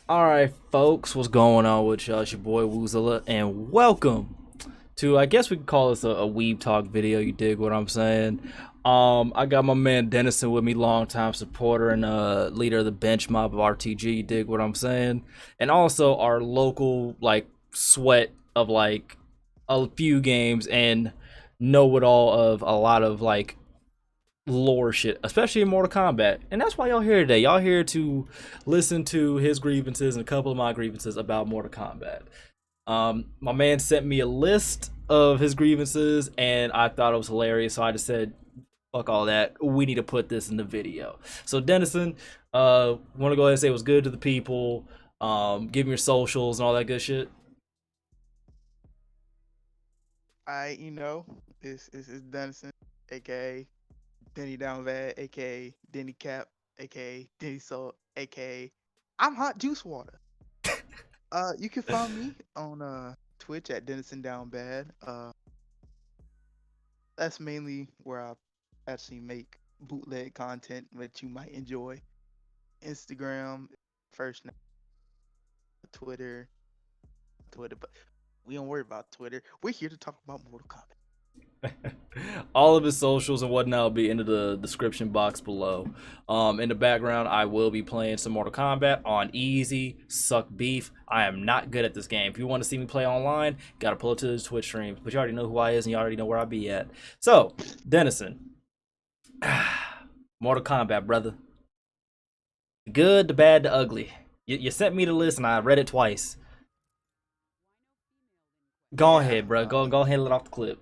Alright, folks, what's going on with y'all? It's your boy Woozilla, and welcome to, I guess we could call this a Weeb Talk video, you dig what I'm saying? I got my man Dennison with me, longtime supporter and leader of the bench mob of RTG, you dig what I'm saying? And also our local, sweat of, a few games and know-it-all of a lot of, lore shit, especially in Mortal Kombat. And that's why y'all here today. Y'all here to listen to his grievances and a couple of my grievances about Mortal Kombat. My man sent me a list of his grievances, and I thought it was hilarious, so I just said, "Fuck all that. We need to put this in the video." So, Dennison, want to go ahead and say what's good to the people. Give me your socials and all that good shit. I it's Dennison, aka Denny Down Bad, aka Denny Cap, aka Denny Salt, aka I'm Hot Juice Water. You can find me on Twitch at Dennison Down Bad. That's mainly where I actually make bootleg content that you might enjoy. Instagram, first name, Twitter, but we don't worry about Twitter. We're here to talk about Mortal Kombat. All of his socials and whatnot will be in the description box below. In the background, I will be playing some Mortal Kombat on easy. Suck beef. I am not good at this game. If you want to see me play online, gotta pull it to the Twitch stream. But you already know who I is and you already know where I be at. So, Dennison, Mortal Kombat, brother. The good, the bad, the ugly. You sent me the list and I read it twice. Go Yeah. ahead, bro. Go ahead and let off the clip.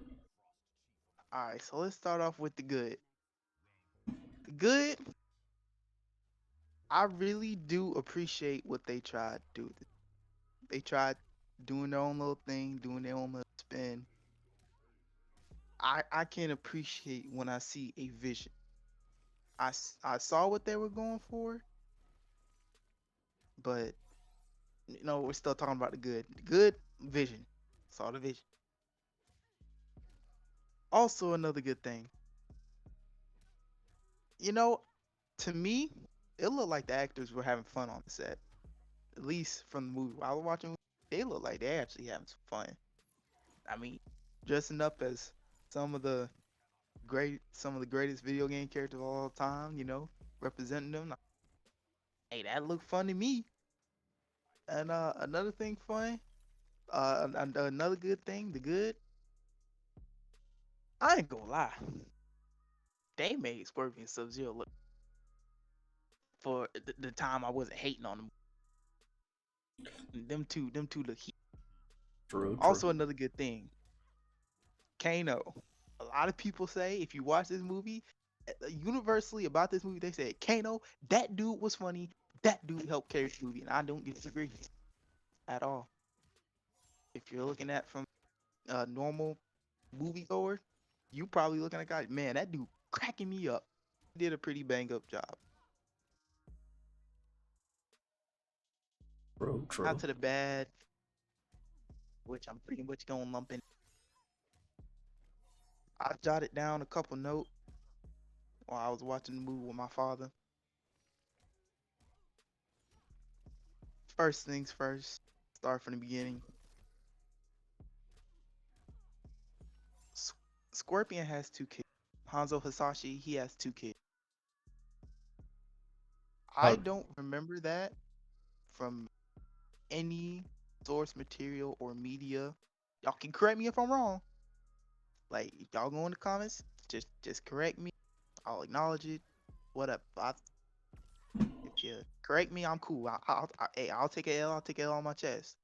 All right. So let's start off with the good. The good, I really do appreciate what they tried to do. They tried doing their own little thing, doing their own little spin. I can appreciate when I see a vision. I saw what they were going for, but we're still talking about the good. The good vision. Saw the vision. Also, another good thing. You know, to me, it looked like the actors were having fun on the set. At least from the movie. While I was watching, they look like they actually having some fun. I mean, dressing up as some of the some of the greatest video game characters of all time, representing them. Hey, that looked fun to me. And another thing fun, another good thing, the good, I ain't gonna lie, they made Scorpion Sub-Zero look for the time I wasn't hating on them. Them two look heat. True, true. Also another good thing, Kano. A lot of people say if you watch this movie, universally about this movie, they say Kano, that dude was funny. That dude helped carry the movie, and I don't disagree at all. If you're looking at from a normal moviegoer, you probably looking at a guy, man, that dude cracking me up. He did a pretty bang up job. True, Now true. to the bad, which I'm pretty much gonna lump in. I jotted down a couple notes while I was watching the movie with my father. First things first, start from the beginning. S- Scorpion has two kids. Hanzo Hasashi, he has two kids. I Uh, don't remember that from any source material or media. Y'all can correct me if I'm wrong. Like if y'all go in the comments, just correct me. I'll acknowledge it. Whatever. If you correct me, I'm cool. Hey, I'll take a L. I'll take a L on my chest.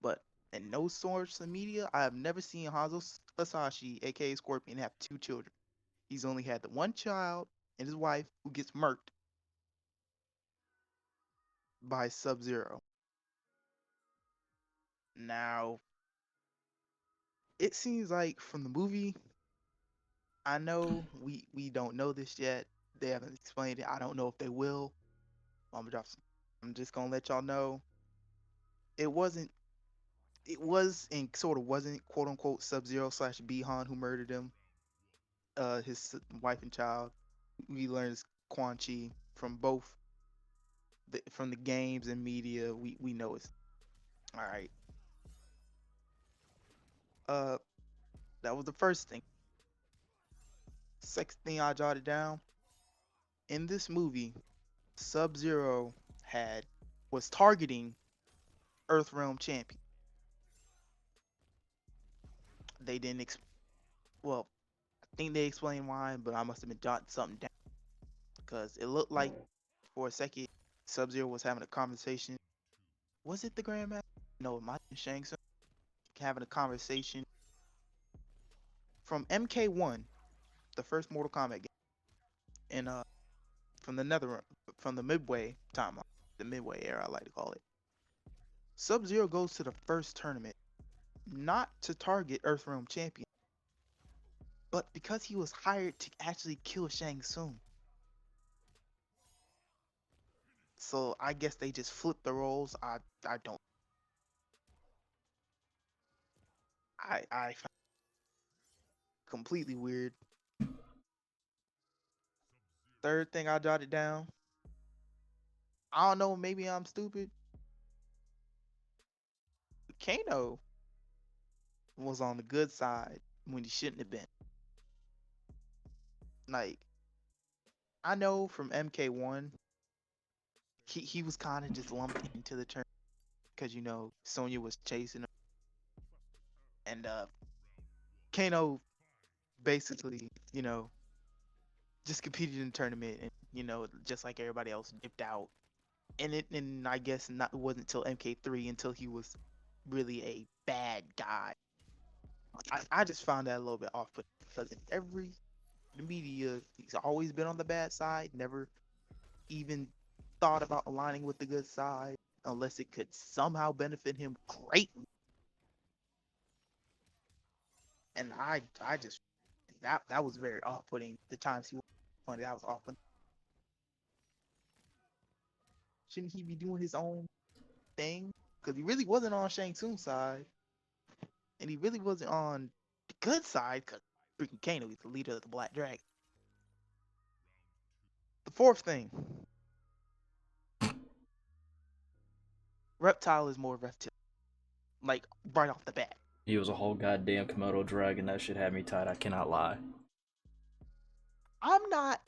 But in no source of media, I have never seen Hanzo Hasashi, aka Scorpion, have two children. He's only had the one child and his wife who gets murked by Sub Zero. Now, it seems like from the movie, I know we don't know this yet. They haven't explained it. I don't know if they will. I'm just gonna let y'all know. It wasn't. It was and sort of wasn't quote unquote Sub Zero slash Bihan who murdered him. His wife and child. We learned is Quan Chi from both from the games and media, we know it's all right. Uh, that was the first thing. Second thing I jotted down in this movie, Sub-Zero had was targeting Earthrealm champion. They didn't well, I think they explained why, but I must have been jotting something down because it looked like for a second Sub-Zero was having a conversation. Was it the Grandmaster? No, it might have been Shang Tsung having a conversation from MK1, the first Mortal Kombat game, and from the Nether from the Midway timeline, the Midway era, I like to call it. Sub-Zero goes to the first tournament not to target Earthrealm champion, but because he was hired to actually kill Shang Tsung. So I guess they just flipped the roles. I don't. I found it completely weird. Third thing I jotted down. I don't know. Maybe I'm stupid. Kano was on the good side when he shouldn't have been. Like I know from MK1, he was kind of just lumped into the turn because Sonya was chasing him, and Kano basically just competed in the tournament and just like everybody else dipped out. And I guess not it wasn't until MK3 until he was really a bad guy. I just found that a little bit off, but because in every media he's always been on the bad side, never even thought about aligning with the good side unless it could somehow benefit him greatly. And I just that was very off-putting. The times he was funny, that was off-putting. Shouldn't he be doing his own thing? Because he really wasn't on Shang Tsung's side, and he really wasn't on the good side. Because freaking Kano, he's the leader of the Black Dragon. The fourth thing, Reptile is more reptile, like right off the bat. He was a whole goddamn Komodo dragon. That shit had me tight. I cannot lie. I'm not.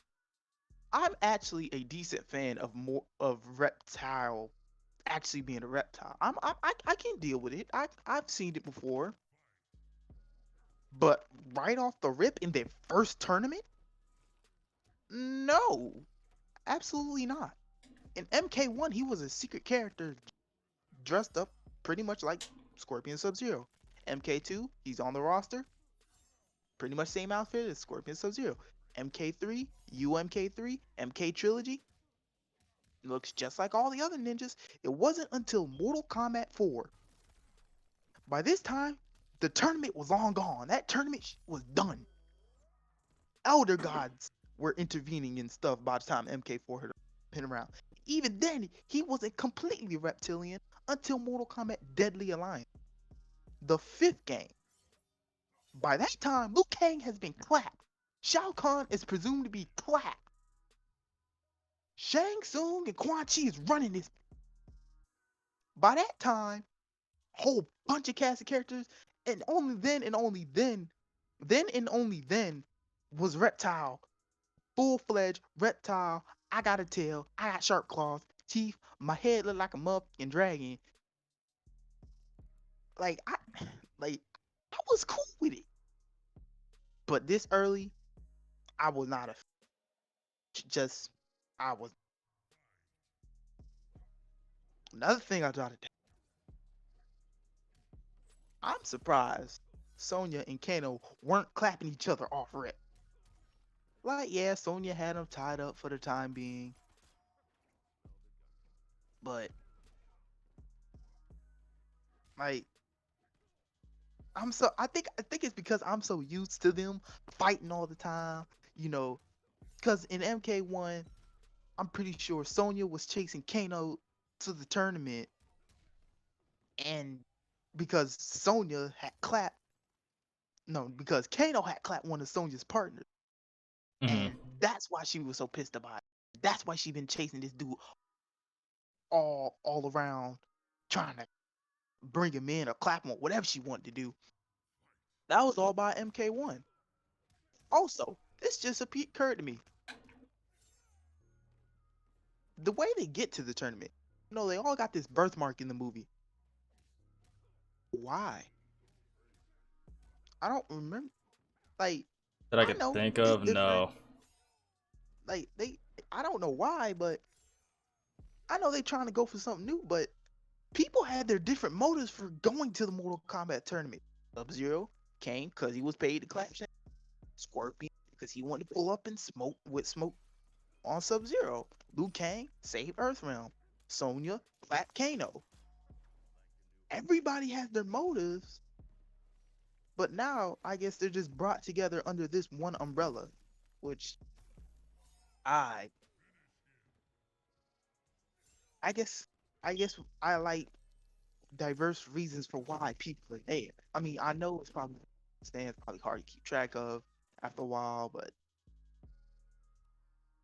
I'm actually a decent fan of more of Reptile actually being a reptile. I can deal with it. I've seen it before. But right off the rip in their first tournament, no, absolutely not. In MK1, he was a secret character dressed up pretty much like Scorpion Sub-Zero. MK2, he's on the roster, pretty much same outfit as Scorpion Sub-Zero. MK3, UMK3, MK Trilogy, looks just like all the other ninjas. It wasn't until Mortal Kombat 4. By this time, the tournament was long gone. That tournament was done. Elder gods were intervening and stuff by the time MK4 hit him around. Even then, he wasn't completely reptilian until Mortal Kombat Deadly Alliance, the fifth game. By that time, Liu Kang has been clapped. Shao Kahn is presumed to be clapped. Shang Tsung and Quan Chi is running this. By that time, whole bunch of cast of characters, and only then was Reptile full-fledged reptile. I got a tail. I got sharp claws, teeth. My head look like a motherfucking dragon. Like like I was cool with it. But this early, I was not a just. I was. Another thing I jotted down. I'm surprised Sonya and Kano weren't clapping each other off rip. Like, yeah, Sonya had them tied up for the time being, but like I think it's because I'm so used to them fighting all the time, you know, because in MK1, I'm pretty sure Sonya was chasing Kano to the tournament, and because Sonya had clapped, no, because Kano had clapped one of Sonya's partners, Mm-hmm. and that's why she was so pissed about it. That's why she been chasing this dude all around trying to bring him in or clap him or whatever she wanted to do. That was all by MK1. Also, this just occurred to me. The way they get to the tournament, they all got this birthmark in the movie. Why? I don't remember. Like, That I I could know think it's of? different. No. Like, I don't know why, but I know they're trying to go for something new, but people had their different motives for going to the Mortal Kombat tournament. Sub-Zero came because he was paid to clap Shang. Scorpion because he wanted to pull up and smoke on Sub-Zero. Liu Kang saved Earthrealm. Sonya clapped Kano. Everybody has their motives, but now I guess they're just brought together under this one umbrella, which I I guess I like diverse reasons for why people are there. I mean, I know it's probably hard to keep track of after a while, but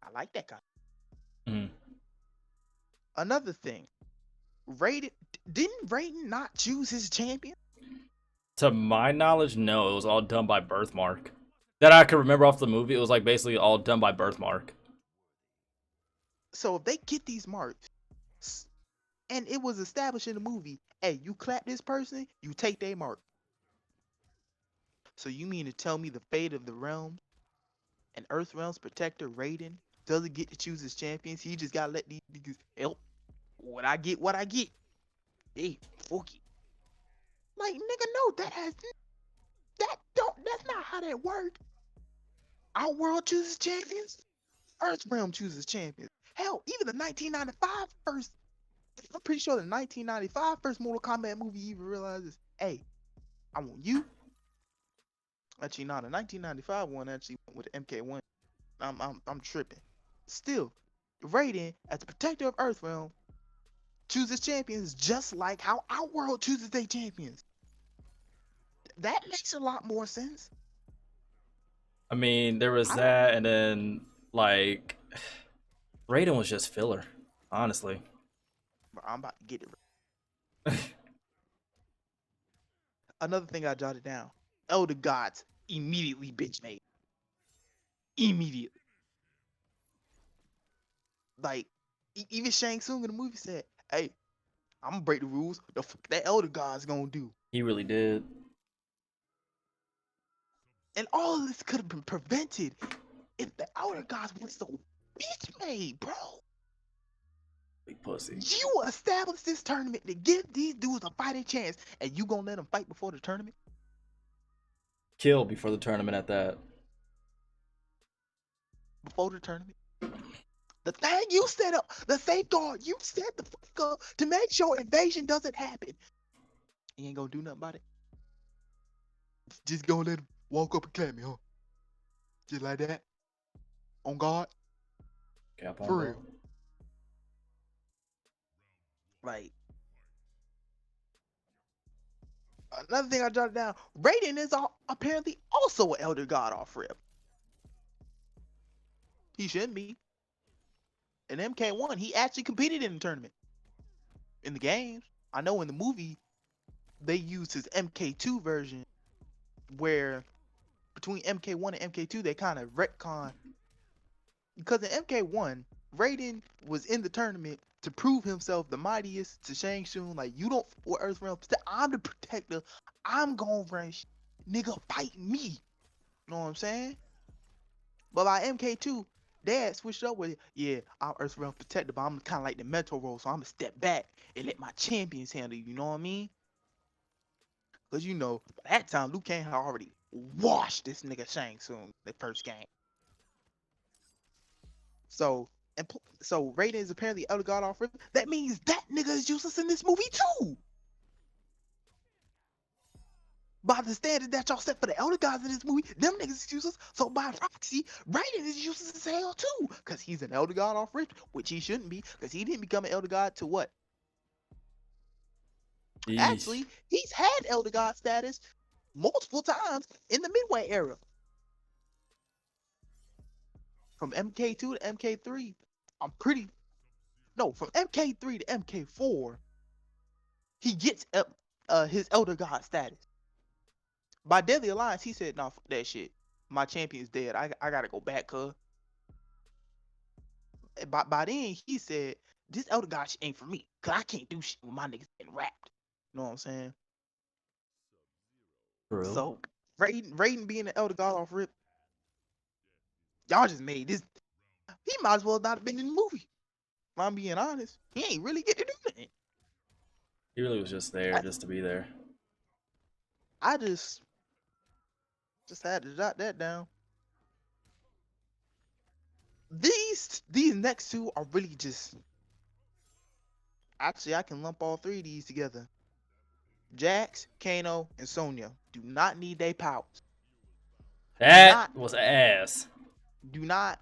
I like that kind. Mhm. Another thing, Raiden didn't Raiden not choose his champion? To my knowledge, no. It was all done by Birthmark. That I could remember off the movie. It was like basically all done by Birthmark. So if they get these marks, and it was established in the movie, hey, you clap this person, you take their mark. So you mean to tell me the fate of the realm and Earthrealm's protector Raiden doesn't get to choose his champions? He just gotta let these niggas help. What I get. Hey, fuck it. Like nigga, no, that's not how that work. Our world chooses champions. Earthrealm chooses champions. Hell, even the 1995 first, I'm pretty sure the 1995 first Mortal Kombat movie even realizes, hey, I want you. Actually, no, the 1995 one actually went with the MK1. I'm tripping. Still, Raiden, as the protector of Earthrealm, chooses champions just like how our world chooses their champions. That makes a lot more sense. I mean, there was I don't. that, and then like Raiden was just filler, honestly. Bro, I'm about to get it. Another thing I jotted down: Elder Gods immediately bitch made. Immediately, like even Shang Tsung in the movie said, "Hey, I'm gonna break the rules. The fuck that Elder God's gonna do?" He really did. And all of this could have been prevented if the Elder Gods were so bitch made, bro. Big pussy. You established this tournament to give these dudes a fighting chance, and you gonna let them fight before the tournament? Killed before the tournament at that. Before the tournament? The thing you set up, the safeguard you set the fuck up to make sure invasion doesn't happen. You ain't gonna do nothing about it. Just gonna let him walk up and clap me, huh? Just like that? On guard? Cap on, For bro. real. Like, another thing I jotted down, Raiden is apparently also an Elder God off rip. He shouldn't be. In MK1, he actually competed in the tournament. In the games. I know in the movie, they used his MK2 version where between MK1 and MK2, they kind of retcon. Because in MK1, Raiden was in the tournament to prove himself the mightiest to Shang Tsung. Like, you don't for Earthrealm. I'm the protector. I'm gonna run. Nigga, fight me. You know what I'm saying? But by MK2, they had switched up with, yeah, I'm Earthrealm protector, but I'm kind of like the mentor role, so I'm gonna step back and let my champions handle you. You know what I mean? Because by that time, Liu Kang had already washed this nigga Shang Tsung the first game. So, so Raiden is apparently Elder God off rip. That means that nigga is useless in this movie too. By the standard that y'all set for the Elder Gods in this movie, them niggas is useless. So by proxy, Raiden is useless as hell too. Because he's an Elder God off rip, which he shouldn't be. Because he didn't become an Elder God to what? Yeesh. Actually, he's had Elder God status multiple times in the Midway era. From MK2 to MK3. I'm pretty No, from MK3 to MK4, he gets his Elder God status. By Deadly Alliance, he said, "Nah, fuck that shit. My champion's dead. I gotta go back, cuz." By then, he said, "This Elder God shit ain't for me, cause I can't do shit with my niggas getting wrapped." You know what I'm saying? True. So, Raiden being the Elder God off rip, y'all just made this. He might as well not have been in the movie. If I'm being honest, he ain't really get to do nothing. He really was just there, I, just to be there. I just had to jot that down. These next two are really just. Actually, I can lump all three of these together. Jax, Kano, and Sonya do not need their powers. Do That not was ass.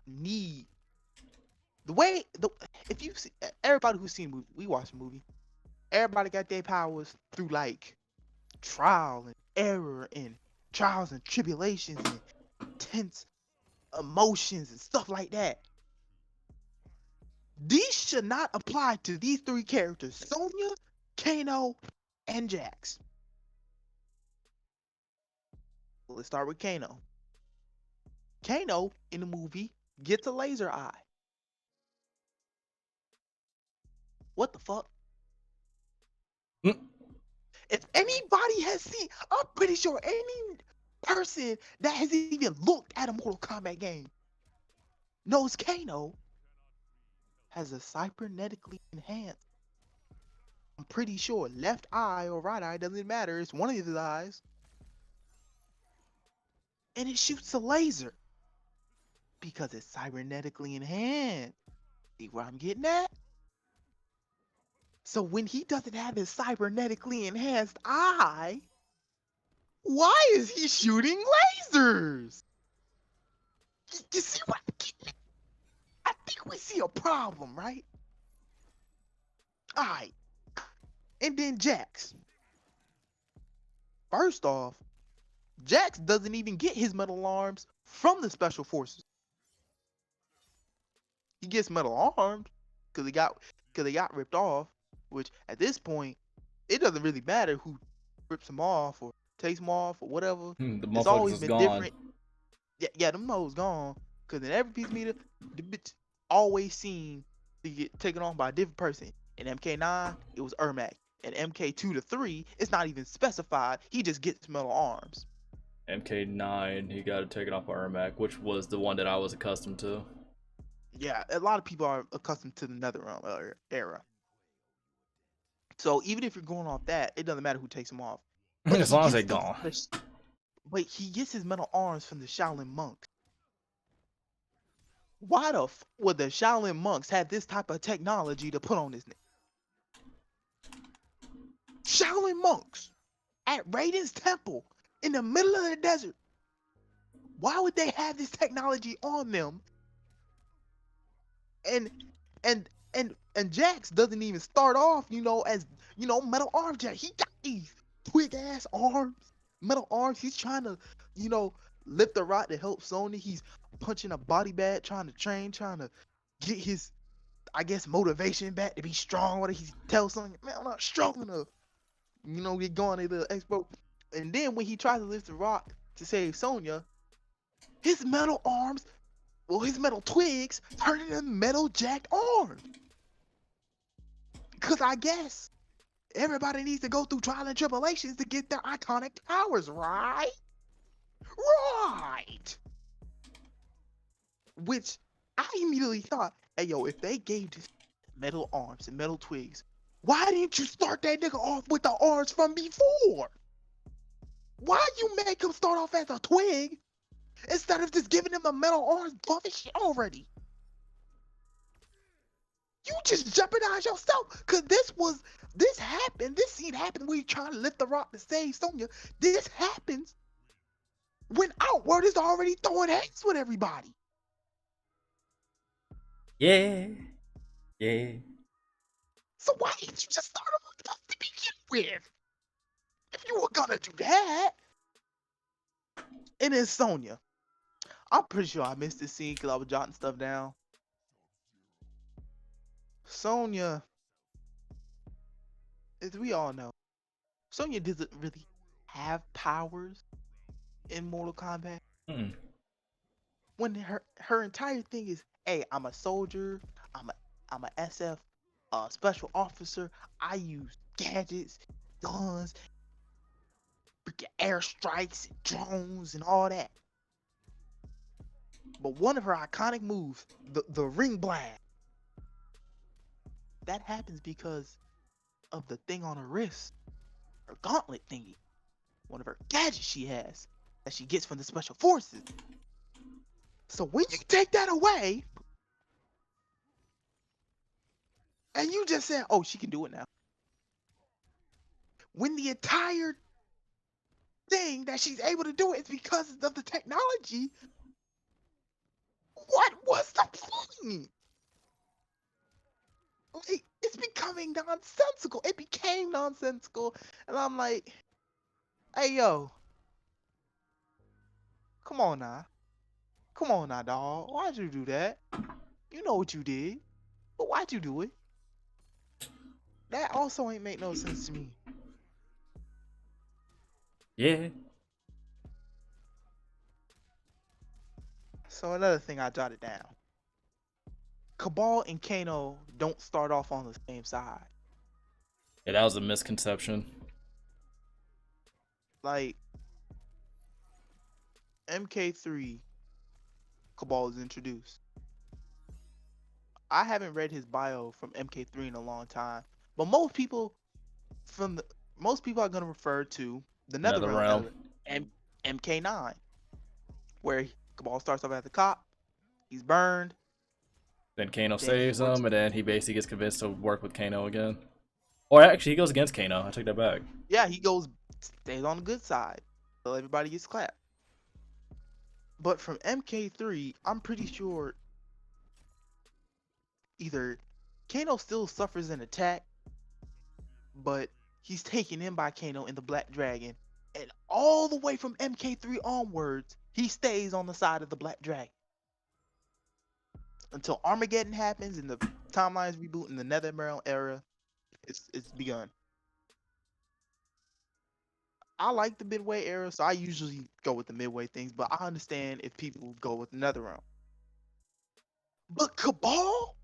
need the way the if you see everybody who's seen movie, we watch the movie. Everybody got their powers through like trial and error and trials and tribulations and intense emotions and stuff like that. These should not apply to these three characters: Sonya, Kano, and Jax. Let's start with Kano. Kano in the movie gets a laser eye. What the fuck? Mm. If anybody has seen, I'm pretty sure any person that has even looked at a Mortal Kombat game knows Kano has a cybernetically enhanced. I'm pretty sure left eye or right eye doesn't matter. It's one of his eyes, and it shoots a laser because it's cybernetically enhanced. See where I'm getting at? So when he doesn't have his cybernetically enhanced eye, why is he shooting lasers? You see what I'm getting at? I think we see a problem, right? Alright. And then Jax. First off, Jax doesn't even get his metal arms from the special forces. He gets metal arms because they got ripped off, which at this point, it doesn't really matter who rips them off or takes them off or whatever. The It's motherfuckers always is been gone. different. Yeah, them hoes gone. Cause in every piece meter, the bitch always seen to get taken on by a different person. In MK9, it was Ermac. In MK2 to 3, it's not even specified. He just gets metal arms. MK9, he got it taken off by Ermac, which was the one that I was accustomed to. Yeah, a lot of people are accustomed to the NetherRealm era. So even if you're going off that, it doesn't matter who takes him off. But As he long as gets they them gone. Wait, he gets his metal arms from the Shaolin monks. Why the would the Shaolin monks have this type of technology to put on this nigga? Shaolin monks at Raiden's temple in the middle of the desert. Why would they have this technology on them? And Jax doesn't even start off, as metal arm Jax. He got these twig ass arms, metal arms. He's trying to, lift the rock to help Sony. He's punching a body bag, trying to train, trying to get his, I guess, motivation back to be strong. What he tells Sony, man, I'm not strong enough. Get going to the expo. And then when he tries to lift the rock to save Sonya, his metal arms, his metal twigs turn into metal jacked arms. Because I guess everybody needs to go through trial and tribulations to get their iconic powers, right? Right! Which I immediately thought, hey, yo, if they gave this metal arms and metal twigs, why didn't you start that nigga off with the arms from before? Why you make him start off as a twig instead of just giving him the metal arms buff as shit already? You just jeopardize yourself. Cause this scene happened when you're trying to lift the rock to save Sonya. This happens when Outward is already throwing hands with everybody. Yeah. Yeah. So why didn't you just start him with to begin with? If you were gonna do that. And then Sonya. I'm pretty sure I missed this scene because I was jotting stuff down. Sonya, as we all know, Sonya doesn't really have powers in Mortal Kombat. Hmm. When her entire thing is, hey, I'm a soldier, I'm a SF special officer. I use gadgets, guns, freaking airstrikes, and drones, and all that. But one of her iconic moves, the ring blast, that happens because of the thing on her wrist, her gauntlet thingy, one of her gadgets she has that she gets from the special forces. So when you take that away, and you just said, oh, she can do it now. When the entire thing that she's able to do it is because of the technology, what was the point? Like, it's becoming nonsensical. It became nonsensical. And I'm like, hey, yo, come on now. Come on now, dog. Why'd you do that? You know what you did. But why'd you do it? That also ain't make no sense to me. Yeah. So another thing I jotted down. Cabal and Kano don't start off on the same side. Yeah, that was a misconception. Like, MK3, Cabal is introduced. I haven't read his bio from MK3 in a long time, but most people are gonna refer to the Netherrealm MK9, where Cabal starts off as a cop, he's burned. Then Kano Then he saves works- him, and then he basically gets convinced to work with Kano again. Or actually, he goes against Kano. I take that back. Yeah, he stays on the good side, so everybody gets clapped. But from MK3, I'm pretty sure either Kano still suffers an attack, but he's taken in by Kano in the Black Dragon, and all the way from MK3 onwards, he stays on the side of the Black Dragon until Armageddon happens and the timelines reboot in the Netherrealm era. It's begun. I like the Midway era, so I usually go with the Midway things, but I understand if people go with Netherrealm. But Cabal,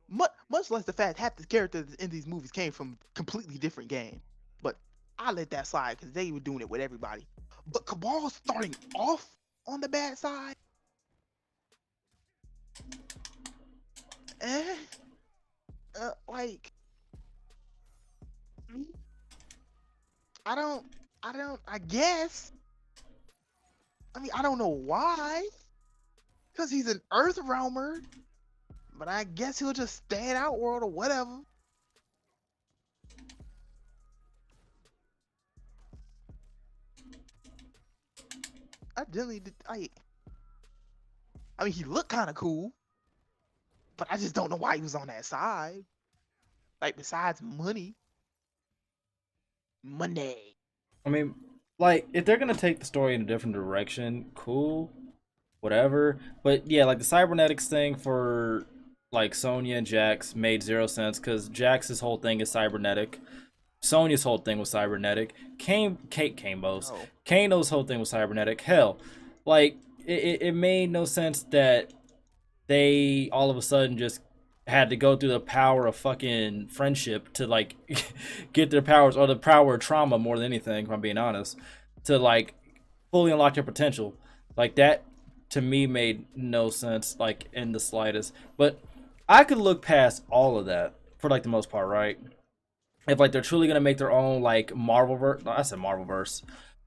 much less the fact half the characters in these movies came from completely different games, but I let that slide because they were doing it with everybody. But Cabal starting off on the bad side, like, I guess. I mean, I don't know why. Because he's an Earth Realmer. But I guess he'll just stay in Outworld or whatever. I mean, he looked kind of cool. But I just don't know why he was on that side. Like, besides money. Money. I mean, like, if they're gonna take the story in a different direction, cool, whatever. But yeah, like the cybernetics thing for like Sonya and Jax made zero sense because Jax's whole thing is cybernetic. Sonya's whole thing was cybernetic. Kano's whole thing was cybernetic. Hell, like it made no sense that they all of a sudden just had to go through the power of fucking friendship to like get their powers, or the power of trauma more than anything, if I'm being honest, to like fully unlock their potential. Like that to me made no sense, like in the slightest. But I could look past all of that for like the most part, right? If like they're truly gonna make their own like Marvel verse, I said Marvel verse,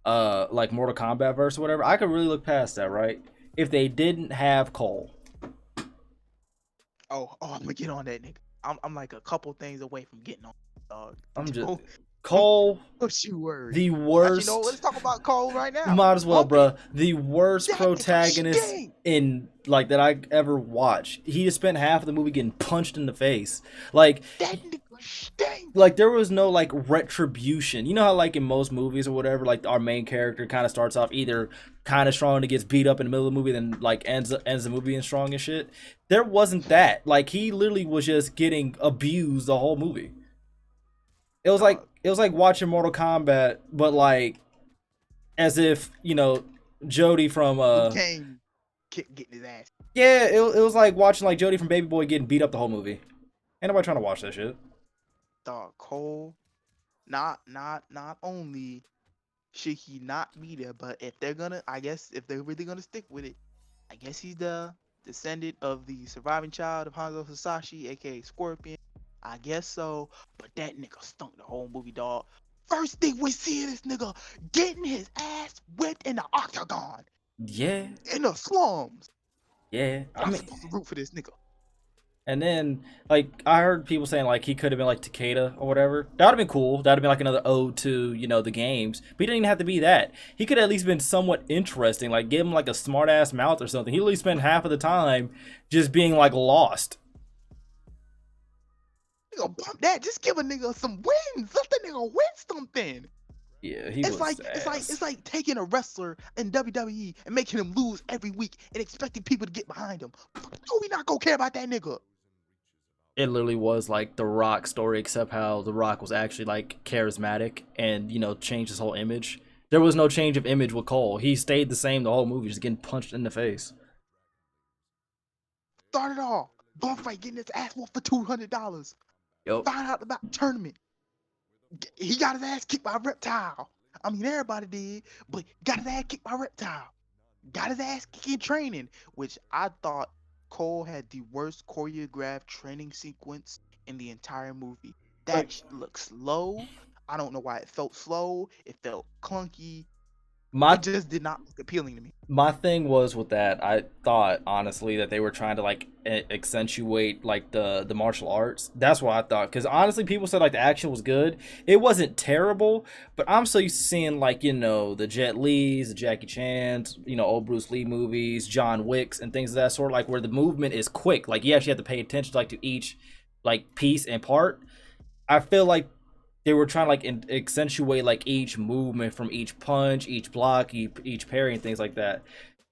like Mortal Kombat verse or whatever, I could really look past that, right? If they didn't have Cole. I'm gonna get on that, nigga. I'm like a couple things away from getting on, dog. I'm just Cole. Don't you worry. The worst. Actually, let's talk about Cole right now. Might as well, bruh. The worst protagonist in like that I ever watched. He just spent half of the movie getting punched in the face. Like stinks. Like there was no like retribution. You know how like in most movies or whatever, like our main character kind of starts off either kind of strong and gets beat up in the middle of the movie, then like ends the movie and strong and shit. There wasn't that. Like he literally was just getting abused the whole movie. Dog, It was like watching Mortal Kombat, but like as if Jody from Liu Kang kept getting his ass. yeah, it was like watching like Jody from Baby Boy getting beat up the whole movie. Ain't nobody trying to watch that shit. Dog, Cole, not only should he not be there, but if they're gonna, I guess, if they're really gonna stick with it, I guess he's the descendant of the surviving child of Hanzo Hasashi, aka Scorpion. I guess so, but that nigga stunk the whole movie, dog. First thing we see is this nigga getting his ass whipped in the octagon, Yeah, in the slums. yeah. I I'm mean, supposed to root for this nigga. and then like I heard people saying like he could have been like Takeda or whatever. That would have been cool. That would have been like another ode to the games. But he didn't even have to be that. He could have at least been somewhat interesting. Like give him like a smart ass mouth or something. He literally spent half of the time just being like lost. Nigga, bump that. Just give a nigga some wins. Let the nigga win something. Yeah, he It's was like ass. it's like taking a wrestler in WWE and making him lose every week and expecting people to get behind him. No, we not gonna care about that nigga. It literally was like the Rock story, except how the Rock was actually like charismatic and changed his whole image. There was no change of image with Cole. He stayed the same the whole movie, just getting punched in the face. Started off, bum fight, getting his ass whooped for $200. Yep. Found out about the tournament. He got his ass kicked by Reptile. I mean, everybody did, but got his ass kicked by Reptile. Got his ass kicked in training, which I thought Cole had the worst choreographed training sequence in the entire movie. Like That looked slow. I don't know why it felt slow. It felt clunky. my It just did not look appealing to me. my thing was with that, I thought honestly that they were trying to like accentuate like the martial arts. That's what I thought, because honestly people said like the action was good. It wasn't terrible, but I'm so used to seeing like the Jet Lees, the Jackie Chans, old Bruce Lee movies, John Wicks and things of that sort, like where the movement is quick, like you actually have to pay attention like to each like piece and part. I feel like they were trying to like accentuate like each movement from each punch, each block, each parry, and things like that.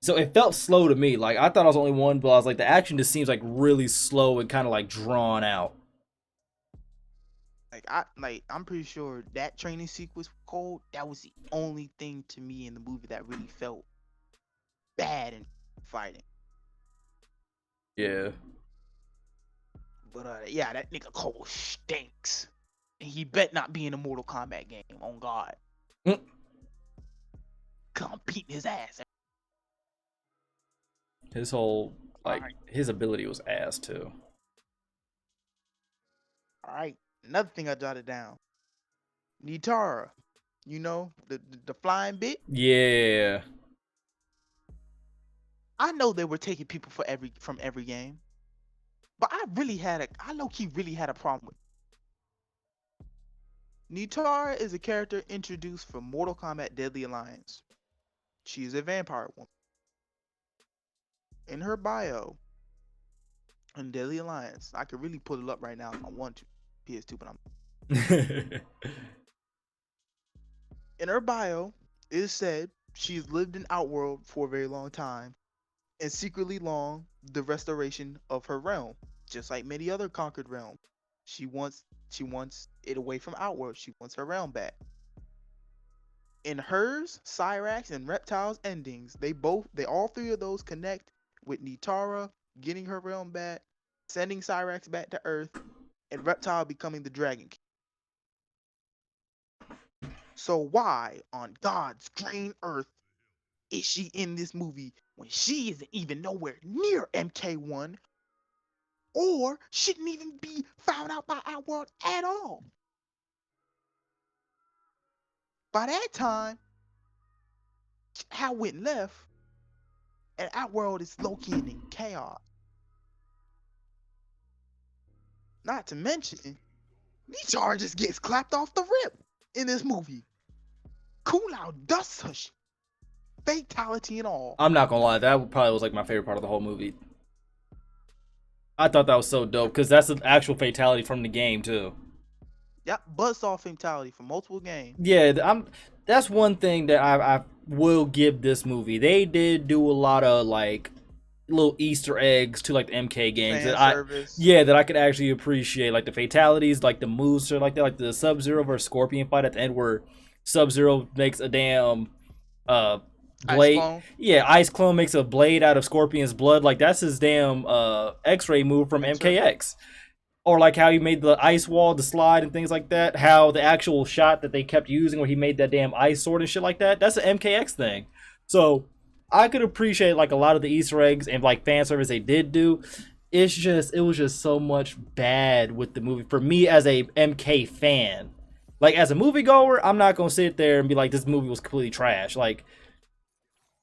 So it felt slow to me. Like I thought I was only one, but I was like the action just seems like really slow and kind of like drawn out. I'm pretty sure that training sequence with Cole, that was the only thing to me in the movie that really felt bad in fighting. Yeah. But yeah, that nigga Cole stinks. And he bet not be in a Mortal Kombat game, on God. Mm. Cause I'm beating his ass. His whole like Alright. his ability was ass too. Alright. Another thing I jotted down. Nitara. You know, the flying bit. Yeah. I know they were taking people from every game. But I low-key really had a problem with it. Nitara is a character introduced from Mortal Kombat Deadly Alliance. She is a vampire woman. In her bio, in Deadly Alliance, I could really pull it up right now if I want to. PS2, but I'm. In her bio, it is said she's lived in Outworld for a very long time and secretly long the restoration of her realm, just like many other conquered realms. She wants it away from Outworld. She wants her realm back. In hers, Cyrax, and Reptile's endings, they all three of those connect with Nitara getting her realm back, sending Cyrax back to Earth, and Reptile becoming the Dragon King. So why on God's green earth is she in this movie when she isn't even nowhere near MK1 or shouldn't even be found out by Outworld at all? By that time, Hal went left and Outworld is low-key in chaos. Not to mention, Nitara just gets clapped off the rip in this movie. Kulao dusts her fatality and all. I'm not gonna lie, that probably was like my favorite part of the whole movie. I thought that was so dope because that's an actual fatality from the game too. Yeah, buzzsaw fatality for multiple games. Yeah, that's one thing that I will give this movie. They did do a lot of like little Easter eggs to like the MK games Fan that I service. yeah that I could actually appreciate, like the fatalities, like the moves or like that, like the Sub-Zero versus Scorpion fight at the end where Sub-Zero makes a damn uh Ice blade. clone. Yeah, Ice Clone makes a blade out of Scorpion's blood. Like that's his damn X-ray move from X-ray. MKX. Or like how he made the ice wall to slide and things like that. How the actual shot that they kept using where he made that damn ice sword and shit like that. That's an MKX thing. So I could appreciate like a lot of the Easter eggs and like fan service they did do. It was just so much bad with the movie for me as a MK fan. Like as a moviegoer, I'm not gonna sit there and be like this movie was completely trash. Like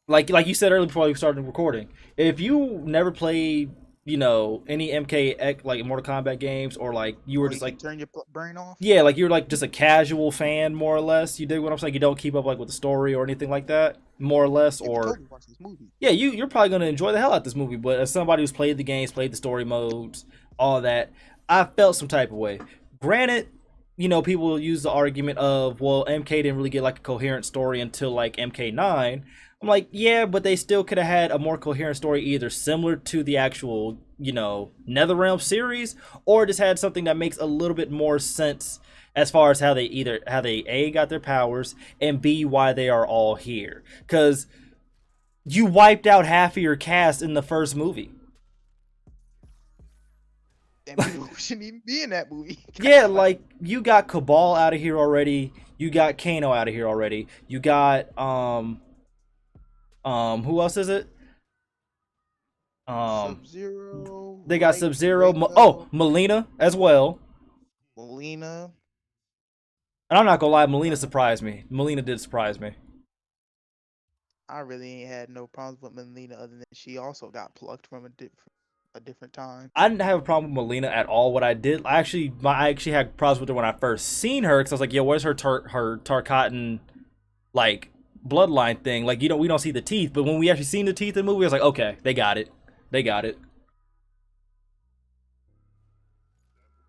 you said earlier before we started recording, if you never played, you know, any MK like Mortal Kombat games, or like you were Or you just can like turn your brain off. yeah, like you're like just a casual fan more or less. You dig what I'm saying? You don't keep up like with the story or anything like that, more or less. You would Or totally watch this movie. yeah, you're probably gonna enjoy the hell out of this movie. But as somebody who's played the games, played the story modes, all that, I felt some type of way. Granted, you know, people use the argument of, well, MK didn't really get like a coherent story until like MK9. I'm like, yeah, but they still could have had a more coherent story, either similar to the actual, you know, NetherRealm series, or just had something that makes a little bit more sense as far as how they A got their powers, and B why they are all here. Cause you wiped out half of your cast in the first movie. And people shouldn't even be in that movie. Yeah, like you got Cabal out of here already. You got Kano out of here already. You got who else is it? Um Sub-Zero, they got Light, Sub-Zero, Draco, Melina as well. Melina. And I'm not gonna lie, Melina surprised me. Melina did surprise me. I really ain't had no problems with Melina other than she also got plucked from a different time. I didn't have a problem with Melina at all. What I did, I actually had problems with her when I first seen her, because I was like, yo, where's her her Tarkatan like bloodline thing? Like, you know, we don't see the teeth, but when we actually seen the teeth in the movie, I was like, okay, they got it, they got it.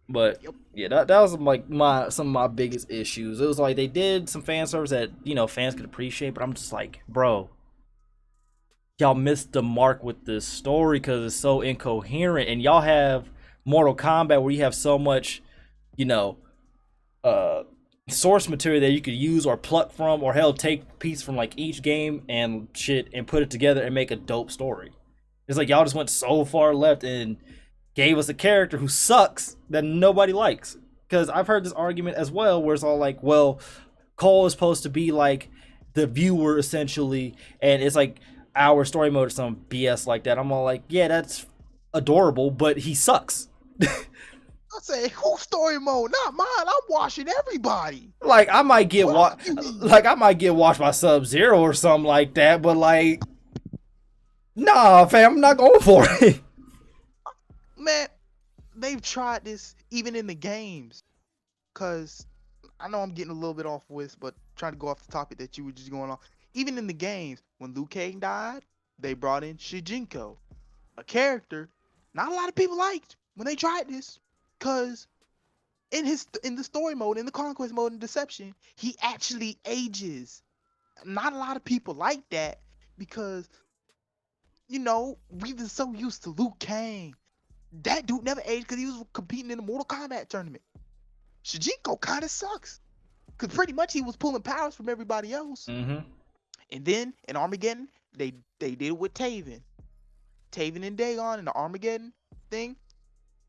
But Yep. yeah, that was like some of my biggest issues. It was like they did some fan service that, you know, fans could appreciate, but I'm just like, bro, y'all missed the mark with this story because it's so incoherent, and y'all have Mortal Kombat where you have so much, you know, uh source material that you could use or pluck from, or hell, take piece from like each game and shit and put it together and make a dope story. It's like y'all just went so far left and gave us a character who sucks that nobody likes. Because I've heard this argument as well where it's all like, well, Cole is supposed to be like the viewer essentially, and it's like our story mode or some BS like that. I'm all like, yeah, that's adorable, but he sucks. I say, who story mode? Not mine. I'm watching everybody. Like I might get Fuck you mean? like I might get watched by Sub-Zero or something like that, but like, nah, fam, I'm not going for it. Man, they've tried this even in the games. Cause I know I'm getting a little bit off with, but trying to go off the topic that you were just going on. Even in the games, when Liu Kang died, they brought in Shijinko, a character not a lot of people liked when they tried this. Cause in the story mode, in the conquest mode and deception, he actually ages. Not a lot of people like that because, you know, we've been so used to Liu Kang. That dude never aged because he was competing in the Mortal Kombat tournament. Shijinko kind of sucks because pretty much he was pulling powers from everybody else. Mm-hmm. And then in Armageddon, they did it with Taven. Taven and Dagon in the Armageddon thing.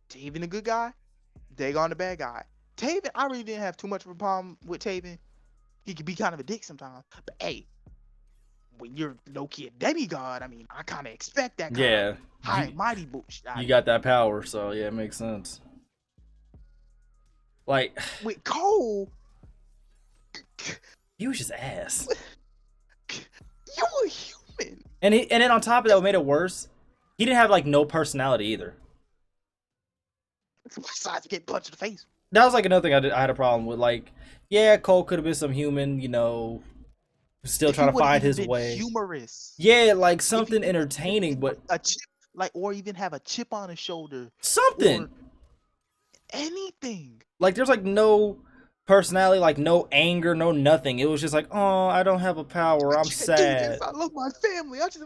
Taven the good guy, Dagon the bad guy. Taven, I really didn't have too much of a problem with Taven. He could be kind of a dick sometimes. But hey, when you're low-key a demigod, I mean, I kind of expect that kind of high and mighty bullshit. You got that power, so yeah, it makes sense. Like with Cole, he was just ass. You a human. And then on top of that, what made it worse, he didn't have like no personality either. Besides getting punched in the face. That was like another thing I had a problem with. Like, yeah, Cole could have been some human, you know, still If trying he to find even his been way. humorous. Yeah, like If he something even entertaining, but a chip, like, or even have a chip on his shoulder, something. or anything. Like there's like no personality, like no anger, no nothing. It was just like, oh, I don't have a power, I'm Davis, sad. I love my family. I just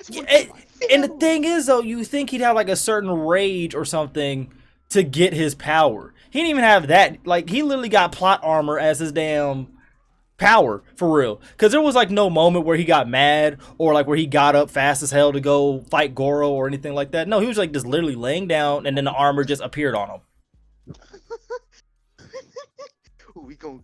Yeah, want to be my and the family. thing is, though, you think he'd have like a certain rage or something to get his power. He didn't even have that. Like, he literally got plot armor as his damn power, for real. Because there was like no moment where he got mad or like where he got up fast as hell to go fight Goro or anything like that. No, he was like just literally laying down and then the armor just appeared on him. We gonna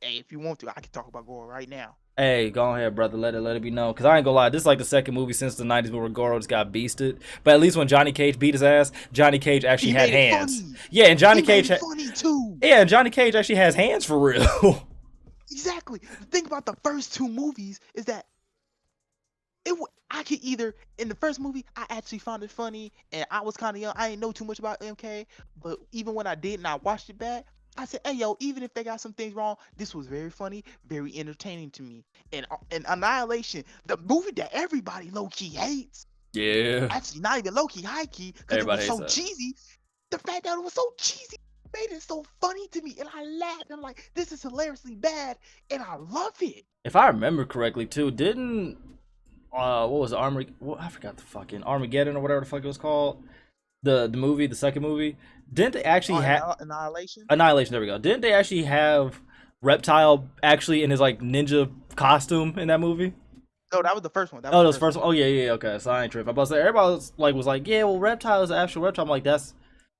if you want to, I can talk about Goro right now. Hey, go ahead, brother. Let it be known. Cause I ain't gonna lie, this is like the second movie since the '90s where Goro just got beasted. But at least when Johnny Cage beat his ass, Johnny Cage actually He had made it hands. funny. Yeah, and Johnny He made Cage, it funny too. yeah, and Johnny Cage actually has hands for real. Exactly. The thing about the first two movies is that I could either in the first movie I actually found it funny and I was kind of young. I didn't know too much about MK, but even when I did and I watched it back, I said, "Hey yo, even if they got some things wrong, this was very funny, very entertaining to me." And Annihilation, the movie that everybody low key hates, Yeah, actually not even low key, high key, because it everybody was hates so that. cheesy. The fact that it was so cheesy made it so funny to me, and I laughed. I'm like, this is hilariously bad, and I love it. If I remember correctly, too, didn't what was it, I forgot the fucking Armageddon or whatever the fuck it was called. The movie, the second movie. Didn't they actually On have Annihilation. Annihilation? There we go. Didn't they actually have Reptile actually in his like ninja costume in that movie? No, that was the first one. That Oh, was that the was the first first one. one. Oh yeah, yeah, okay. So I ain't tripping. But everybody was like, yeah, well, Reptile is the actual Reptile. I'm like, that's.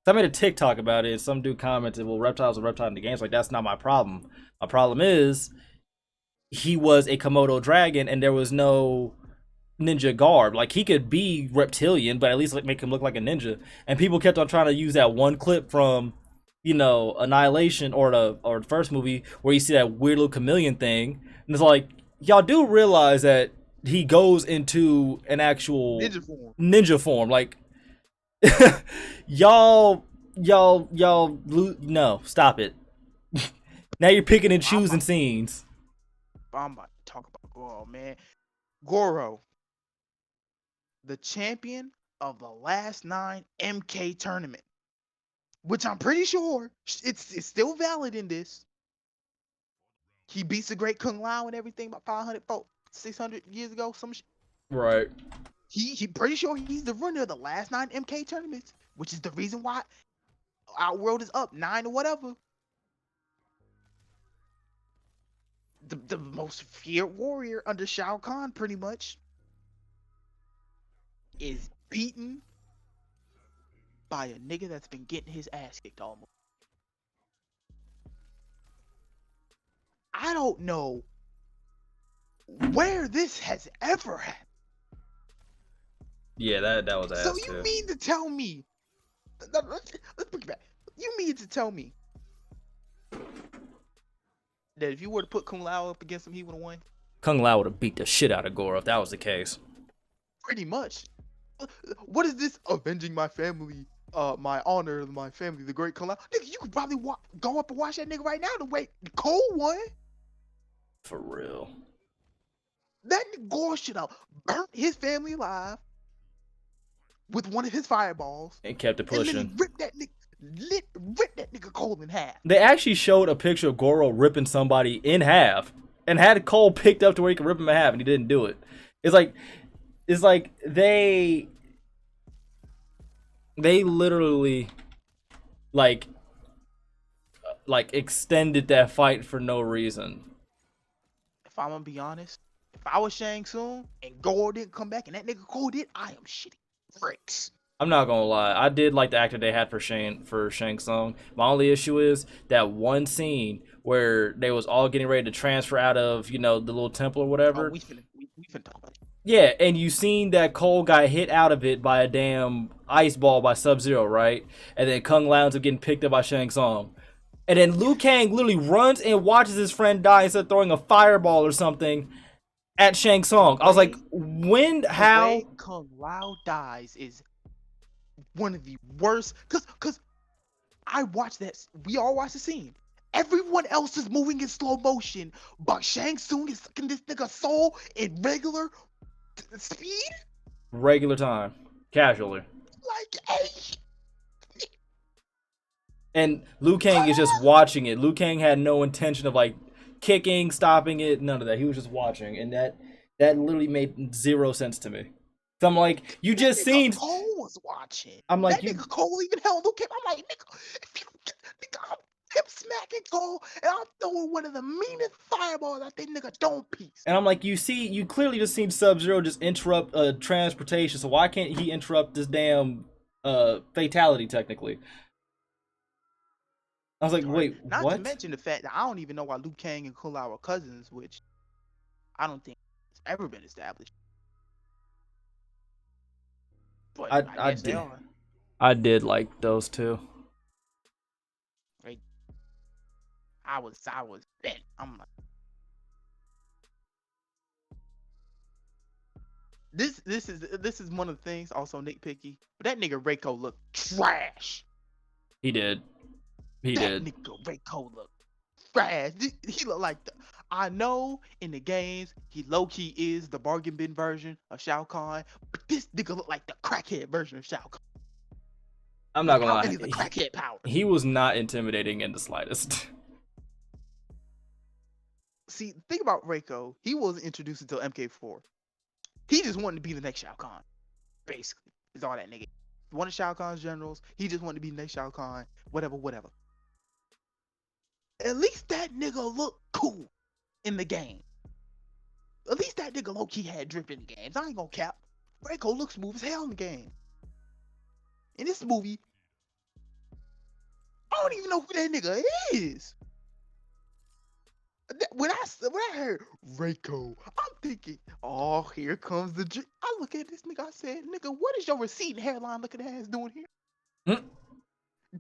So I made a TikTok about it. Some dude commented, well, Reptile's a reptile in the games. Like, that's not my problem. My problem is he was a Komodo dragon, and there was no ninja garb. Like, he could be reptilian, but at least like make him look like a ninja. And people kept on trying to use that one clip from, Annihilation or the first movie where you see that weird little chameleon thing, and it's like, y'all do realize that he goes into an actual Ninja form. ninja form. Like, y'all, no, stop it. Now you're picking and I'm choosing about, scenes. I'm about to talk about Goro, man. Goro, the champion of the last 9 MK tournament, which I'm pretty sure it's still valid in this. He beats the great Kung Lao and everything about 600 years ago. Right. He pretty sure he's the winner of the last 9 MK tournaments, which is the reason why our world is up 9 or whatever. The most feared warrior under Shao Kahn, pretty much, is beaten by a nigga that's been getting his ass kicked almost. I don't know where this has ever happened. Yeah, that was So ass you too. mean to tell me? Let's bring it back. You mean to tell me that if you were to put Kung Lao up against him, he would have won? Kung Lao would have beat the shit out of Goro if that was the case. Pretty much. What is this? Avenging my family, my honor, my family, the great Kung Lao. Nigga, you could probably go up and watch that nigga right now. The way Cole won. For real. That nigga Gore should have burnt his family alive with one of his fireballs And kept it and literally pushing. ripped that nigga Cole in half. They actually showed a picture of Goro ripping somebody in half and had Cole picked up to where he could rip him in half, and he didn't do it. It's like they literally like extended that fight for no reason. If I'm gonna be honest, if I was Shang Tsung and Gore didn't come back and that nigga Cole did, I am shitting bricks. I'm not gonna lie. I did like the actor they had for Shang Tsung. My only issue is that one scene where they was all getting ready to transfer out of the little temple or Oh, whatever. we finna talk about it. Yeah, and you seen that Cole got hit out of it by a damn ice ball by Sub-Zero, right? And then Kung Lao ends up getting picked up by Shang Tsung. And then Liu Kang literally runs and watches his friend die instead of throwing a fireball or something at Shang Tsung. I was like, when, The how? way Kung Lao dies is one of the worst. Cause I watched that. We all watched the scene. Everyone else is moving in slow motion, but Shang Tsung is sucking this nigga's soul in regular speed. Regular time. Casually. Like, hey, And Liu Kang is just watching it. Liu Kang had no intention of like kicking, stopping it, none of that. He was just watching, and that literally made zero sense to me. So I'm like, you That just nigga seen. Cole was watching. I'm like, That you. nigga Cole even held Luke. I'm like, nigga, if you, nigga, I'm hip smacking Cole, and I'm throwing one of the meanest fireballs at that nigga dome piece. And I'm like, you clearly just seen Sub Zero just interrupt transportation. So why can't he interrupt this damn fatality technically? I was like, Right. wait, Not to what? mention the fact that I don't even know why Liu Kang and Kung Lao are cousins, which I don't think it's ever been established. But I I guess they did are. I did like those two. Like I was bent. I'm like, this is one of the things also nitpicky. But that nigga Reiko looked trash. He did. He That did. nigga Reiko looked trash. He looked like I know in the games he low key is the bargain bin version of Shao Kahn, but this nigga looked like the crackhead version of Shao Kahn. I'm His not gonna power, lie. and he's the crackhead power. He was not intimidating in the slightest. See, think about Reiko. He wasn't introduced until MK4. He just wanted to be the next Shao Kahn. Basically, is all that nigga. One of Shao Kahn's generals. He just wanted to be the next Shao Kahn. Whatever. At least that nigga looked cool in the game. At least that nigga low key had drip in the games. I ain't gonna cap. Reiko looks smooth as hell in the game. In this movie, I don't even know who that nigga is. When I heard Reiko, I'm thinking, oh, here comes the. I look at this nigga. I said, nigga, what is your receding hairline looking ass doing here? Hmm?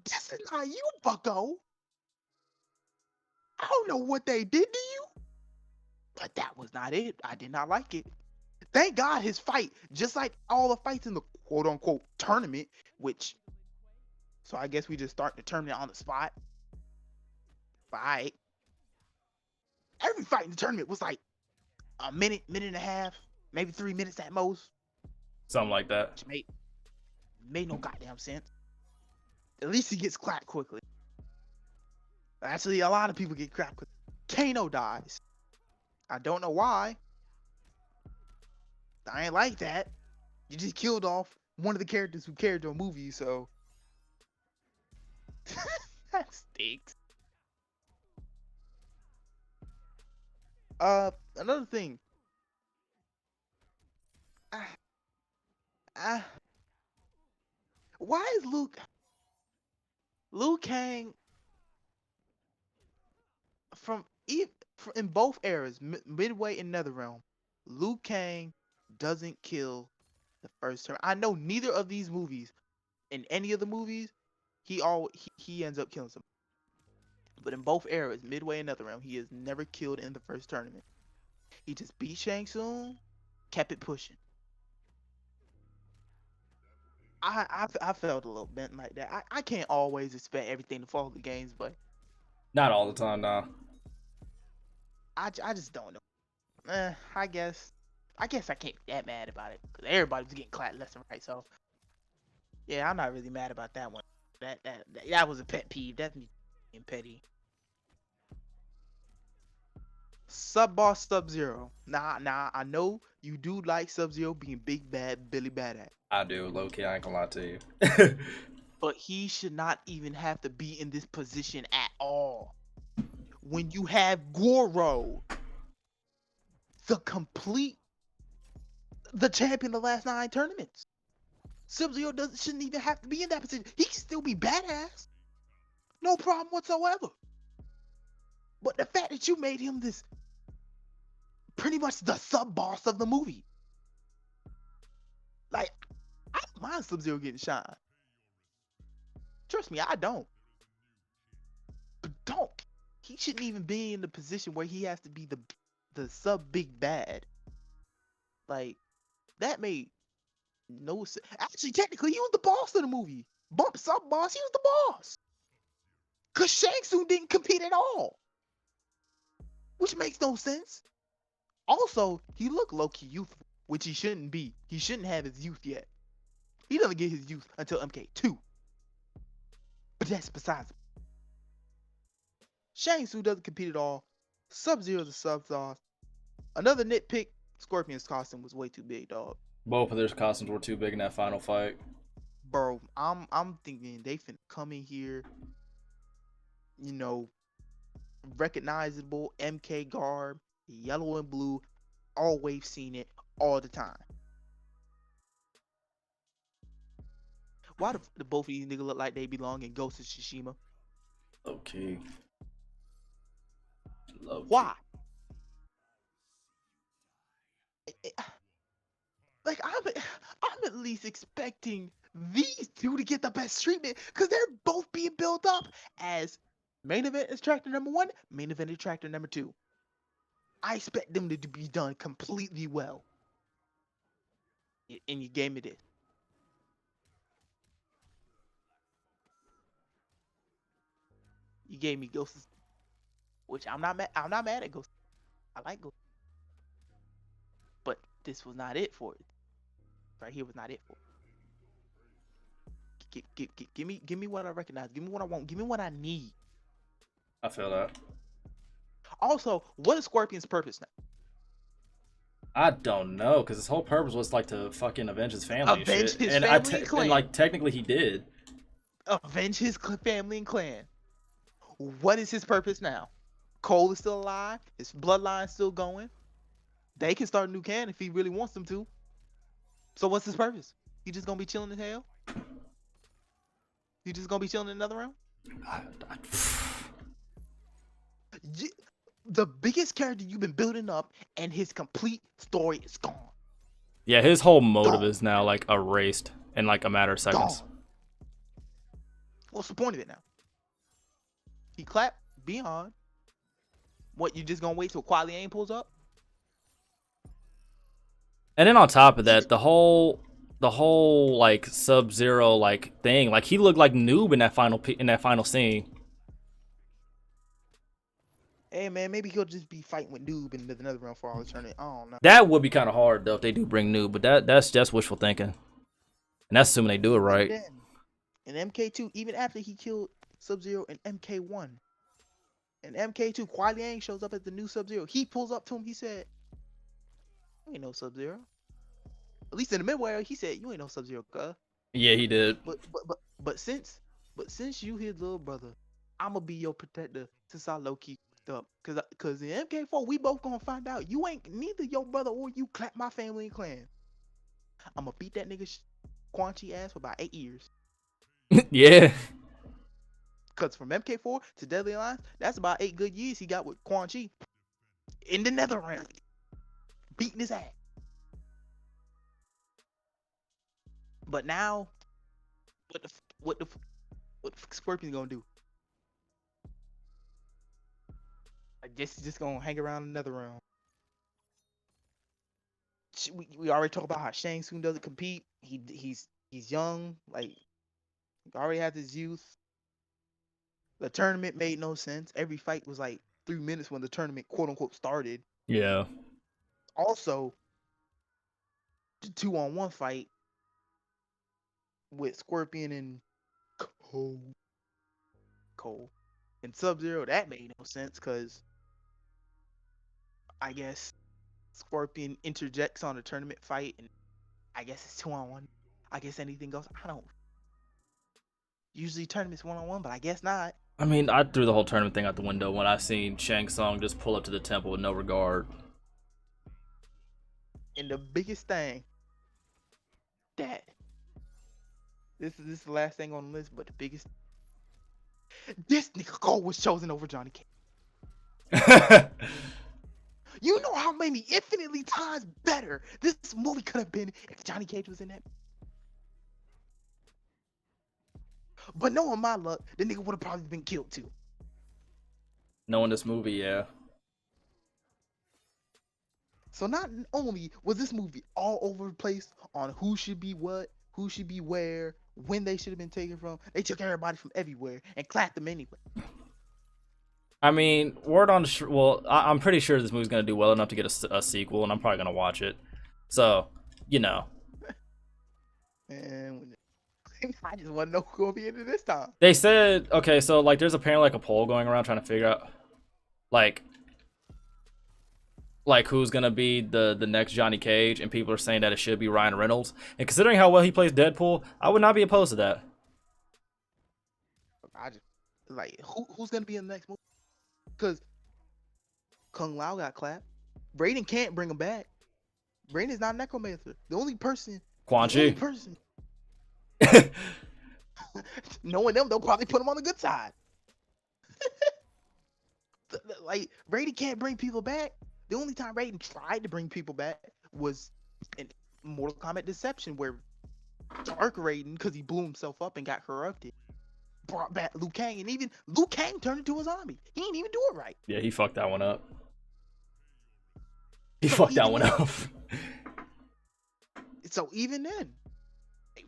This is not you, Bucko. I don't know what they did to you, but that was not it. I did not like it. Thank God his fight, just like all the fights in the quote unquote tournament, which, so I guess we just start the tournament on the spot. Fight. Every fight in the tournament was like a minute and a half, maybe 3 minutes at most. Something like that. Which made no goddamn sense. At least he gets clapped quickly. Actually, a lot of people get clapped quickly. Kano dies. I don't know why. I ain't like that. You just killed off one of the characters who carried your movie, so that stinks. Another thing. Ah, ah, why is Liu Kang from in both eras, Midway and Netherrealm, Liu Kang doesn't kill the first term. I know neither of these movies, in any of the movies, he ends up killing someone. But in both eras, Midway and Netherrealm, he is never killed in the first tournament. He just beat Shang Tsung, kept it pushing. I felt a little bent like that. I can't always expect everything to follow the games, but Not all the time, nah. I just don't know. I guess I can't be that mad about it because everybody was getting clapped left and right. So yeah, I'm not really mad about that one. That was a pet peeve. That's me being petty. Sub boss Sub Zero. Nah. I know you do like Sub Zero being big bad Billy Badass, I do, low key. I ain't gonna lie to you. but he should not even have to be in this position at all. When you have Goro, the champion of the last 9 tournaments. Sub-Zero shouldn't even have to be in that position. He can still be badass. No problem whatsoever. But the fact that you made him this pretty much the sub-boss of the movie. Like, I don't mind Sub-Zero getting shine. Trust me, I don't. But don't. He shouldn't even be in the position where he has to be the sub-big bad. Like, that made no sense. Actually, technically, he was the boss of the movie. Bump sub-boss, he was the boss. Because Shang Tsung didn't compete at all. Which makes no sense. Also, he looked low-key youthful, which he shouldn't be. He shouldn't have his youth yet. He doesn't get his youth until MK2. But that's besides. Shang Tsung doesn't compete at all. Sub-Zero's a sub-sauce. Another nitpick: Scorpion's costume was way too big, dog. Both of their costumes were too big in that final fight. Bro, I'm thinking they finna come in here, you know, recognizable MK garb, yellow and blue. Always seen it all the time. Why the both of these niggas look like they belong in Ghost of Tsushima? Okay. Why? Like I'm at least expecting these two to get the best treatment because they're both being built up as main event attractor number 1, main event attractor number 2. I expect them to be done completely well. And you gave me this. You gave me Ghosts, which I'm not mad at Ghosts. I like Ghosts. But this was not it for it. Right here was not it for it. Give me what I recognize. Give me what I want. Give me what I need. I feel that. Also, what is Scorpion's purpose now? I don't know, because his whole purpose was like to fucking avenge his family Avenge and shit. his And family and clan. and like technically he did. Avenge his family and clan. What is his purpose now? Cole is still alive. His bloodline is still going. They can start a new clan if he really wants them to. So what's his purpose? He just gonna be chilling in hell? He just gonna be chilling in another realm? The biggest character you've been building up, and his complete story is gone. Yeah, his whole motive is now like erased in like a matter of seconds. Gone. What's the point of it now? He clapped beyond. What, you just gonna wait till Kuai Liang pulls up? And then on top of that, the whole like Sub-Zero like thing, like he looked like noob in that final scene. Hey man, maybe he'll just be fighting with Noob in another round for all eternity. I don't know. That would be kind of hard though if they do bring noob, but that's just wishful thinking, and that's assuming they do it right. And then, in MK2, even after he killed Sub-Zero in MK1, in MK2, Kuai Liang shows up as the new Sub-Zero. He pulls up to him. He said, "You ain't no Sub-Zero." At least in the midway, he said, "You ain't no Sub-Zero, cuz." Yeah, he did. But since you his little brother, I'ma be your protector since I low key up. Cause in MK4 we both gonna find out you ain't neither your brother or you clap my family and clan. I'ma beat that nigga Quan Chi ass for about 8 years. Yeah. Cause from MK4 to Deadly Alliance, that's about 8 good years he got with Quan Chi in the nether realm, beating his ass. But now, what the Scorpion gonna do? I guess he's just gonna hang around another round. We already talked about how Shang Tsung doesn't compete. He's young, like he already has his youth. The tournament made no sense. Every fight was like 3 minutes when the tournament quote unquote started. Yeah. Also, the 2-on-1 fight with Scorpion and Cole and Sub-Zero, that made no sense because I guess Scorpion interjects on a tournament fight and I guess it's 2-on-1. I guess anything goes. I don't. Usually tournaments 1-on-1, but I guess not. I mean, I threw the whole tournament thing out the window when I seen Shang Tsung just pull up to the temple with no regard. And the biggest thing that this is the last thing on the list, but the biggest, this nigga Cole was chosen over Johnny Cage. You know how many infinitely times better this movie could have been if Johnny Cage was in it. But knowing my luck, the nigga would have probably been killed too. Knowing this movie, yeah. So not only was this movie all over the place on who should be what, who should be where, when they should have been taken from, they took everybody from everywhere and clapped them anyway. I mean, word on the well, I'm pretty sure this movie's gonna do well enough to get a sequel, and I'm probably gonna watch it. So, you know. And I just want to know who's gonna be in it this time. They said, okay, so like there's apparently like a poll going around trying to figure out like who's gonna be the next Johnny Cage, and people are saying that it should be Ryan Reynolds. And considering how well he plays Deadpool, I would not be opposed to that. I just like who's gonna be in the next movie? Because Kung Lao got clapped. Braden can't bring him back. Braden's not a necromancer. The only person. Quan The only Chi. person. Knowing them, they'll probably put him on the good side. Like Braden can't bring people back. The only time Braden tried to bring people back was in Mortal Kombat Deception, where Dark Raiden, because he blew himself up and got corrupted, brought back Liu Kang, and even Liu Kang turned into a zombie. He didn't even do it right. Yeah, he fucked that one up. He So fucked that even one then- up. So even then,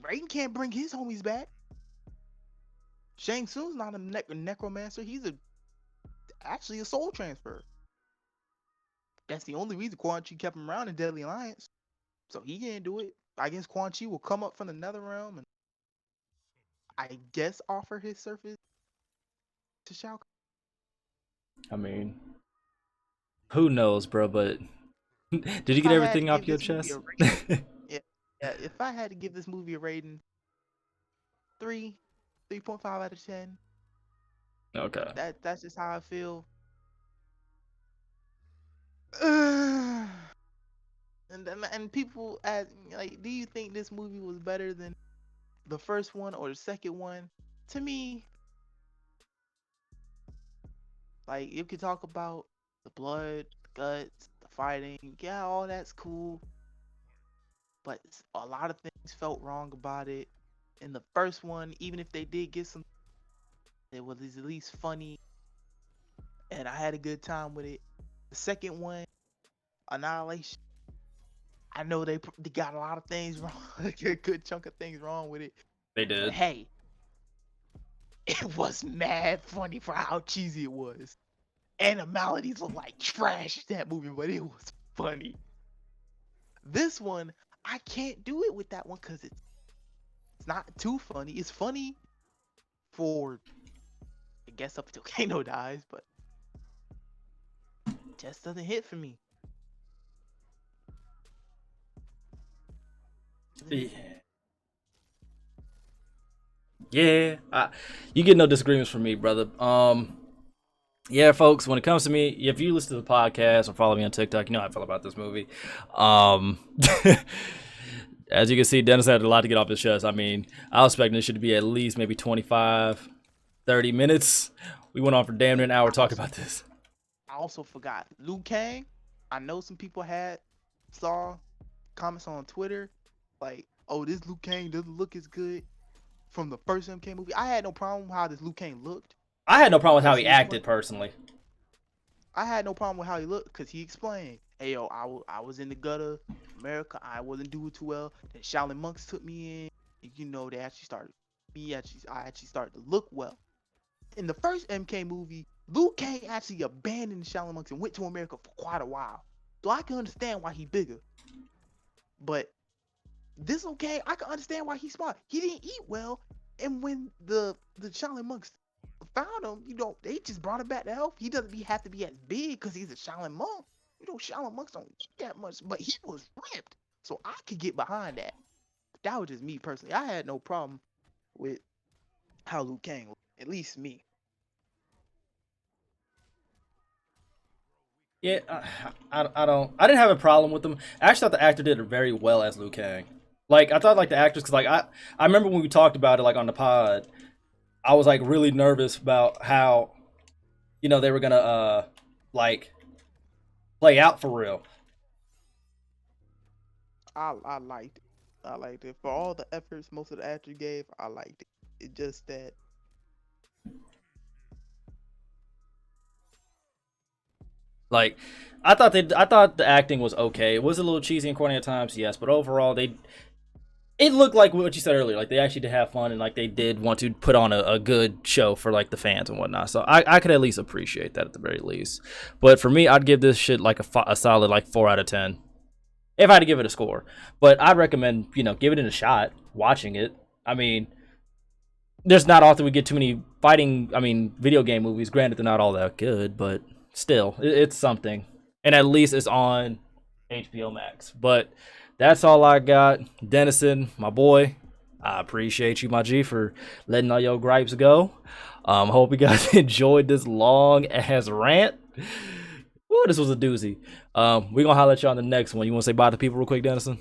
Raiden can't bring his homies back. Shang Tsung's not a necromancer. He's actually a soul transfer. That's the only reason Quan Chi kept him around in Deadly Alliance. So he can't do it. I guess Quan Chi will come up from the Nether Realm and I guess offer his service to Shao Kahn. I mean, who knows, bro? But did you get If I had everything to off give your this movie chest? a rating, yeah, if I had to give this movie a rating, 3.5 out of 10. Okay. That's just how I feel. And people ask like, do you think this movie was better than the first one or the second one? To me, like you could talk about the blood, the guts, the fighting, yeah, all that's cool. But a lot of things felt wrong about it. In the first one, even if they did get some, it was at least funny, and I had a good time with it. The second one, Annihilation, I know they got a lot of things wrong, a good chunk of things wrong with it. They But did. hey, it was mad funny for how cheesy it was. And the melodies look like trash in that movie, but it was funny. This one, I can't do it with that one because it's not too funny. It's funny for, I guess, up until Kano dies, but it just doesn't hit for me. Yeah, you get no disagreements from me, brother. Yeah, folks. When it comes to me, if you listen to the podcast or follow me on TikTok, you know how I feel about this movie. As you can see, Dennis had a lot to get off his chest. I mean, I was expecting this should be at least maybe 25, 30 minutes. We went on for damn near an hour talking about this. I also forgot Liu Kang. I know some people saw comments on Twitter like, "Oh, this Liu Kang doesn't look as good from the first MK movie." I had no problem with how this Liu Kang looked. I had no problem with how he acted, personally. I had no problem with how he looked because he explained, "Hey, yo, I was in the gutter, America. I wasn't doing too well. Then Shaolin monks took me in. And, you know, they actually started. I actually started to look well." In the first MK movie, Liu Kang actually abandoned the Shaolin monks and went to America for quite a while. So I can understand why he's bigger. But this Liu Kang, I can understand why he's smart. He didn't eat well, and when the Shaolin monks found him, you know, they just brought him back to health. He doesn't have to be as big because he's a Shaolin monk. You know, Shaolin monks don't eat that much, but he was ripped. So I could get behind that. But that was just me personally. I had no problem with how Liu Kang looked, at least me. Yeah, I didn't have a problem with him. I actually thought the actor did it very well as Liu Kang. Like, I thought, like, the actors, because, like, I remember when we talked about it, like, on the pod, I was, like, really nervous about how, you know, they were gonna, like, play out for real. I liked it. I liked it. For all the efforts most of the actors gave, I liked it. It's just that Like, I thought the acting was okay. It was a little cheesy and corny at times, yes, but overall, it looked like what you said earlier. Like, they actually did have fun, and like they did want to put on a good show for like the fans and whatnot. So I could at least appreciate that at the very least. But for me, I'd give this shit like a solid like 4 out of 10 if I had to give it a score. But I'd recommend, you know, giving it a shot, watching it. I mean, there's not often we get too many fighting. I mean, video game movies. Granted, they're not all that good, but still, it's something. And at least it's on HBO Max. But that's all I got. Dennison, my boy, I appreciate you, my G, for letting all your gripes go. Hope you guys enjoyed this long ass rant. Ooh, this was a doozy. We're gonna holler at you on the next one. You wanna say bye to people real quick, Dennison?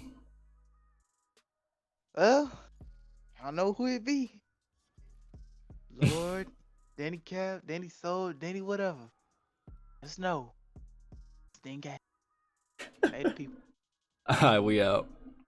Well, I don't know who it be. Lord, Danny Cap, Danny Soul, Danny whatever. Just know. Sting got. Later, people. Alright, we out.